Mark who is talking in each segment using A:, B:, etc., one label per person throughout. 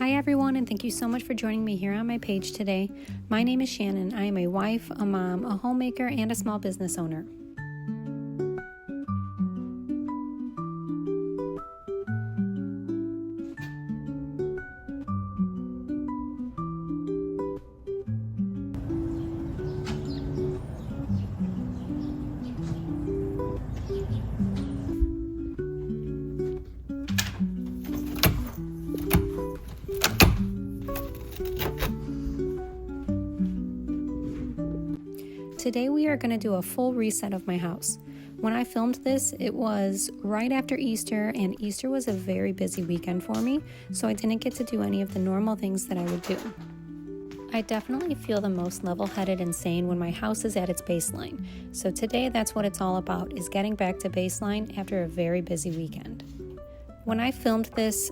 A: Hi everyone, and thank you so much for joining me here on my page today. My name is Shannon. I am a wife, a mom, a homemaker, and a small business owner. Today we are going to do a full reset of my house. When I filmed this, it was right after Easter, and Easter was a very busy weekend for me, so I didn't get to do any of the normal things that I would do. I definitely feel the most level-headed and sane when my house is at its baseline. So today that's what it's all about, is getting back to baseline after a very busy weekend. When I filmed this,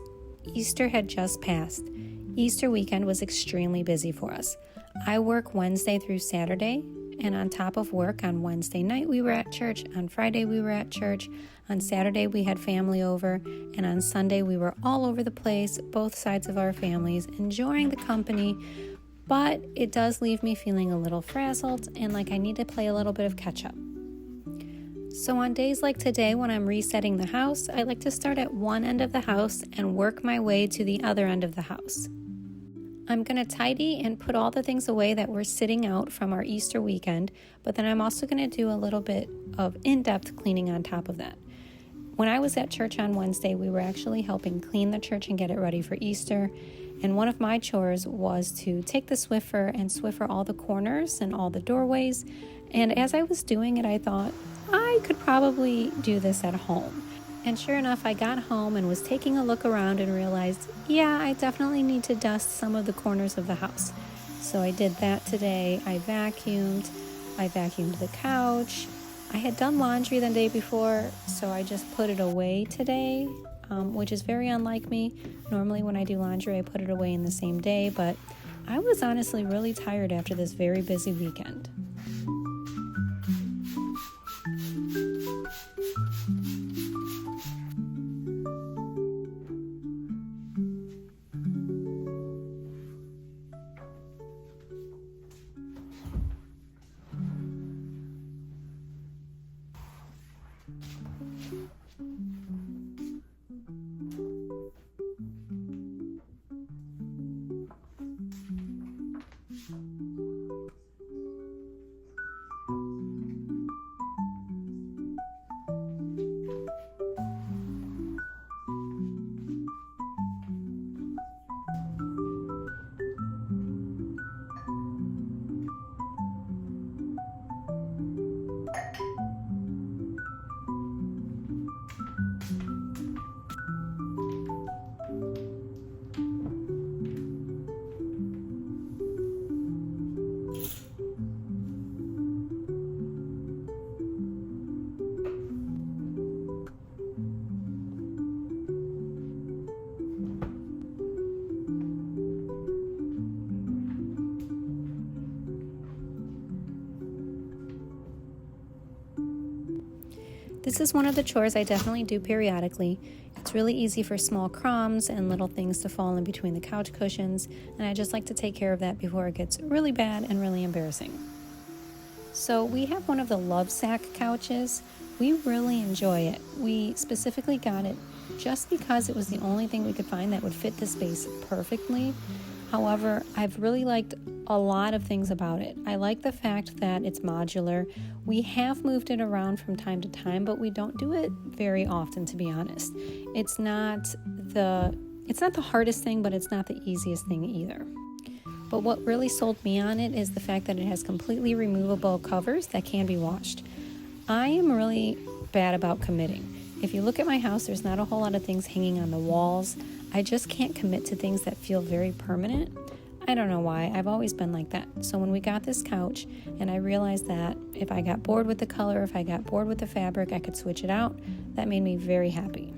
A: Easter had just passed. Easter weekend was extremely busy for us. I work Wednesday through Saturday, and on top of work, on Wednesday night we were at church, on Friday we were at church, on Saturday we had family over, and on Sunday we were all over the place, both sides of our families, enjoying the company, but it does leave me feeling a little frazzled and like I need to play a little bit of catch up. So on days like today when I'm resetting the house, I like to start at one end of the house and work my way to the other end of the house. I'm going to tidy and put all the things away that were sitting out from our Easter weekend, but then I'm also going to do a little bit of in-depth cleaning on top of that. When I was at church on Wednesday, we were actually helping clean the church and get it ready for Easter, and one of my chores was to take the Swiffer and Swiffer all the corners and all the doorways, and as I was doing it, I thought, I could probably do this at home. And sure enough, I got home and was taking a look around and realized, yeah, I definitely need to dust some of the corners of the house. So I did that today. I vacuumed the couch. I had done laundry the day before, so I just put it away today, which is very unlike me. Normally when I do laundry, I put it away in the same day, but I was honestly really tired after this very busy weekend. This is one of the chores I definitely do periodically. It's really easy for small crumbs and little things to fall in between the couch cushions, and I just like to take care of that before it gets really bad and really embarrassing. So we have one of the love sack couches. We really enjoy it. We specifically got it just because it was the only thing we could find that would fit the space perfectly. However, I've really liked a lot of things about it. I like the fact that it's modular. We have moved it around from time to time, but we don't do it very often, to be honest. It's not the hardest thing, but it's not the easiest thing either. But what really sold me on it is the fact that it has completely removable covers that can be washed. I am really bad about committing. If you look at my house, there's not a whole lot of things hanging on the walls. I just can't commit to things that feel very permanent. I don't know why. I've always been like that. So when we got this couch and I realized that if I got bored with the color, if I got bored with the fabric, I could switch it out, that made me very happy.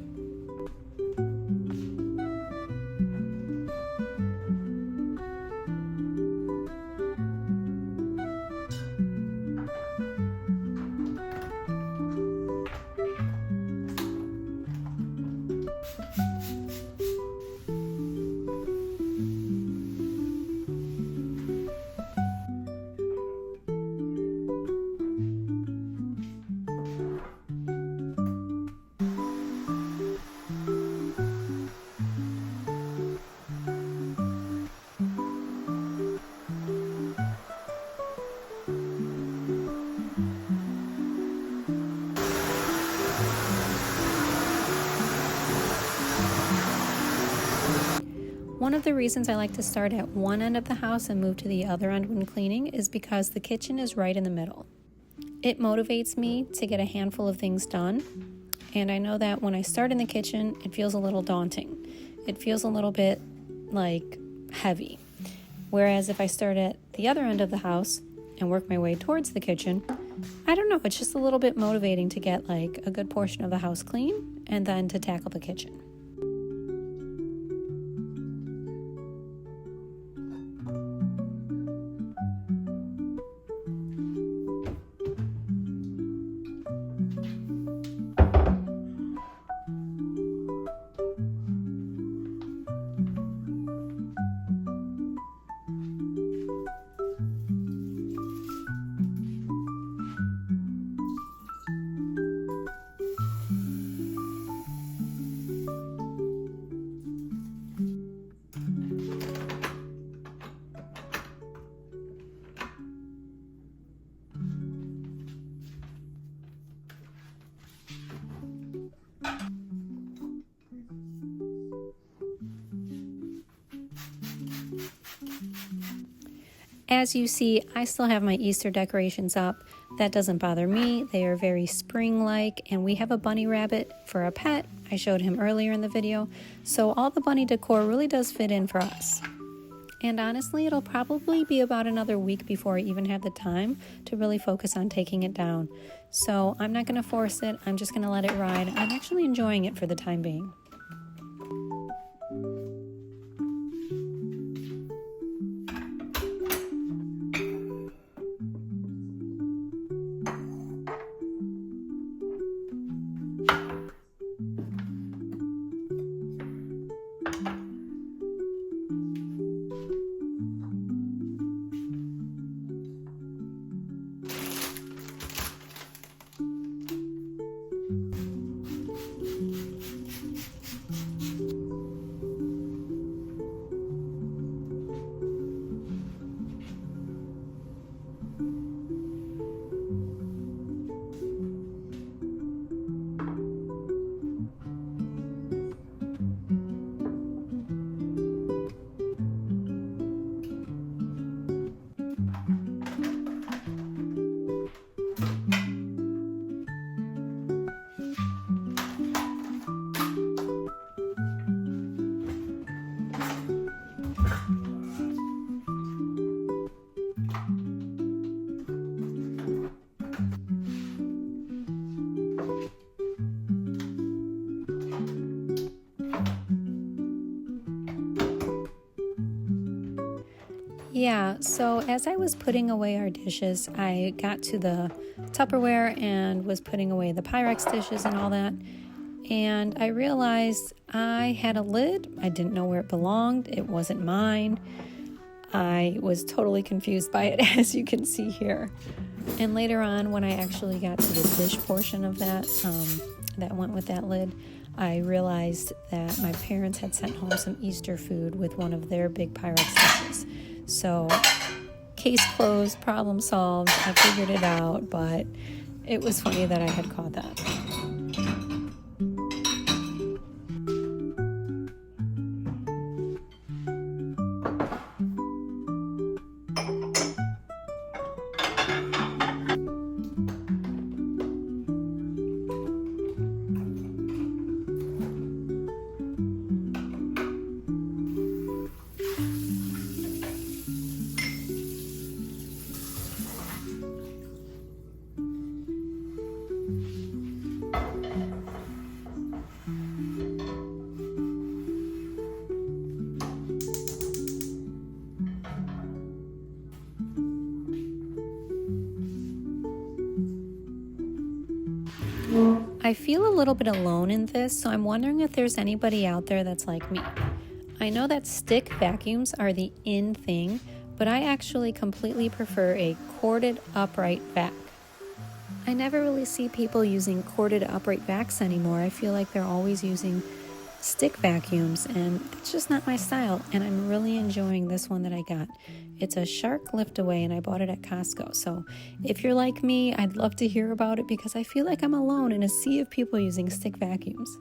A: One of the reasons I like to start at one end of the house and move to the other end when cleaning is because the kitchen is right in the middle. It motivates me to get a handful of things done, and I know that when I start in the kitchen, it feels a little daunting. It feels a little bit like heavy. Whereas if I start at the other end of the house and work my way towards the kitchen, I don't know, it's just a little bit motivating to get like a good portion of the house clean and then to tackle the kitchen. As you see, I still have my Easter decorations up. That doesn't bother me. They are very spring-like, and we have a bunny rabbit for a pet. I showed him earlier in the video. So all the bunny decor really does fit in for us. And honestly, it'll probably be about another week before I even have the time to really focus on taking it down. So I'm not going to force it. I'm just going to let it ride. I'm actually enjoying it for the time being. Yeah, so as I was putting away our dishes, I got to the Tupperware and was putting away the Pyrex dishes and all that. And I realized I had a lid. I didn't know where it belonged. It wasn't mine. I was totally confused by it, as you can see here. And later on, when I actually got to the dish portion of that, that went with that lid, I realized that my parents had sent home some Easter food with one of their big Pyrex dishes. So, case closed, problem solved. I figured it out, but it was funny that I had caught that. I feel a little bit alone in this, so I'm wondering if there's anybody out there that's like me. I know that stick vacuums are the in thing, but I actually completely prefer a corded upright vac. I never really see people using corded upright vacs anymore. I feel like they're always using stick vacuums, and it's just not my style, and I'm really enjoying this one that I got. It's a Shark lift away, and I bought it at Costco. So if you're like me, I'd love to hear about it because I feel like I'm alone in a sea of people using stick vacuums.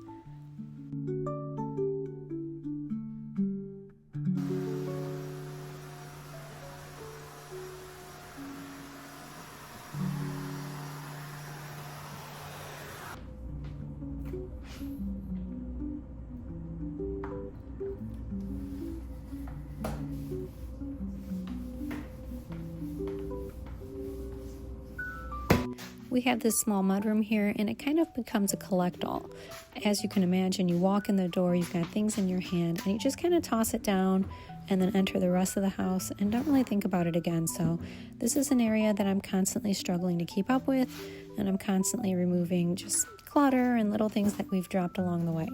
A: We have this small mudroom here, and it kind of becomes a collect-all. As you can imagine, you walk in the door, you've got things in your hand, and you just kind of toss it down and then enter the rest of the house and don't really think about it again. So this is an area that I'm constantly struggling to keep up with, and I'm constantly removing just clutter and little things that we've dropped along the way.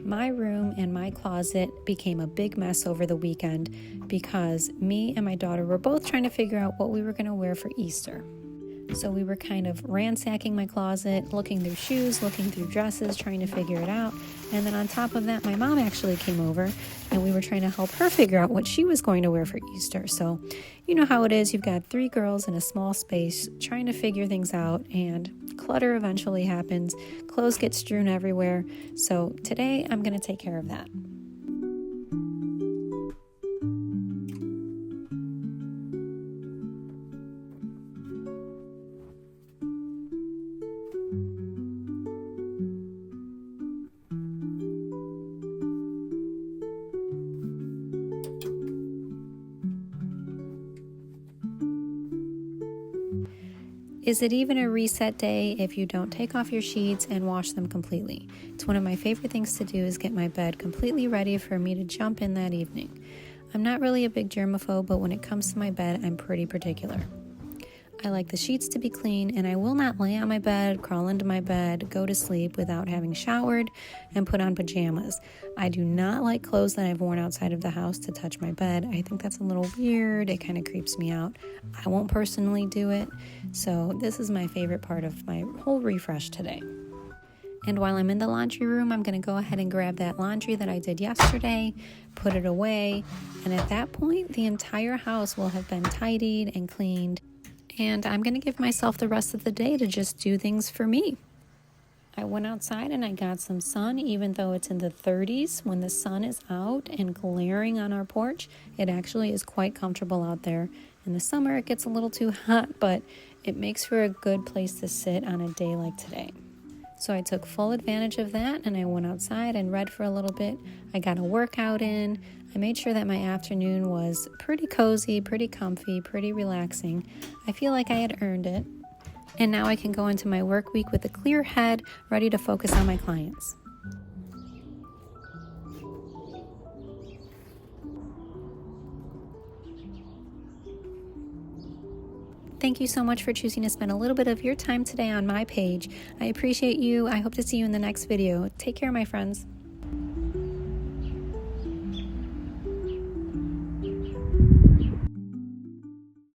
A: My room and my closet became a big mess over the weekend because me and my daughter were both trying to figure out what we were going to wear for Easter. So we were kind of ransacking my closet, looking through shoes, looking through dresses, trying to figure it out. And then on top of that, my mom actually came over and we were trying to help her figure out what she was going to wear for Easter. So you know how it is. You've got 3 girls in a small space trying to figure things out, and clutter eventually happens. Clothes get strewn everywhere. So today I'm going to take care of that. Is it even a reset day if you don't take off your sheets and wash them completely? It's one of my favorite things to do is get my bed completely ready for me to jump in that evening. I'm not really a big germaphobe, but when it comes to my bed, I'm pretty particular. I like the sheets to be clean, and I will not lay on my bed, crawl into my bed, go to sleep without having showered and put on pajamas. I do not like clothes that I've worn outside of the house to touch my bed. I think that's a little weird. It kind of creeps me out. I won't personally do it. So this is my favorite part of my whole refresh today. And while I'm in the laundry room, I'm going to go ahead and grab that laundry that I did yesterday, put it away, and at that point, the entire house will have been tidied and cleaned. And I'm going to give myself the rest of the day to just do things for me. I went outside and I got some sun, even though it's in the 30s. When the sun is out and glaring on our porch, it actually is quite comfortable out there. In the summer, it gets a little too hot, but it makes for a good place to sit on a day like today. So I took full advantage of that and I went outside and read for a little bit. I got a workout in. I made sure that my afternoon was pretty cozy, pretty comfy, pretty relaxing. I feel like I had earned it. And now I can go into my work week with a clear head, ready to focus on my clients. Thank you so much for choosing to spend a little bit of your time today on my page. I appreciate you. I hope to see you in the next video. Take care, my friends.